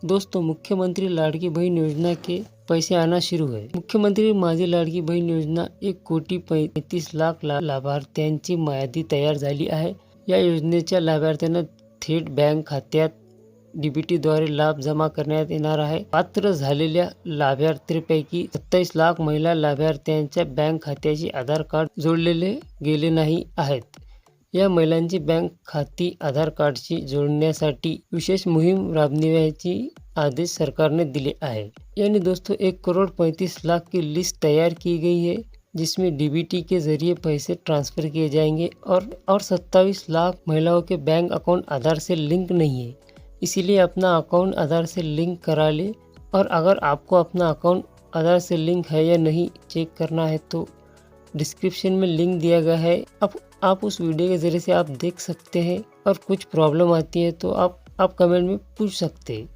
दोस्तों, मुख्यमंत्री लाडकी बहीण योजना के पैसे आना शुरू है। मुख्यमंत्री माझी लाडकी बहीण योजना 1,35,00,000 लाभार्थ्यांची यादी तयार झाली आहे। या योजनेच्या लाभार्थ्यांना थेट बँक खात्यात DBT द्वारे लाभ जमा करण्यात येणार आहे। पात्र झालेल्या लाभार्थ्यांपैकी 27 लाख महिला लाभार्थ्यांच्या बँक खात्याशी आधार कार्ड जोडलेले गेले नाही आहेत। या महिलांची बँक खाती आधार कार्डशी जोड़ण्यासाठी विशेष मुहिम राबविण्याचे आदेश सरकार ने दिले आहे। यानी दोस्तों 1,35,00,000 की लिस्ट तैयार की गई है, जिसमें DBT के जरिए पैसे ट्रांसफर किए जाएंगे और 27 लाख महिलाओं के बैंक अकाउंट आधार से लिंक नहीं है। इसीलिए अपना अकाउंट आधार से लिंक करा ले। और अगर आपको अपना अकाउंट आधार से लिंक है या नहीं चेक करना है तो डिस्क्रिप्शन में लिंक दिया गया है। अब आप उस वीडियो के ज़रिए से आप देख सकते हैं, और कुछ प्रॉब्लम आती है तो आप कमेंट में पूछ सकते हैं।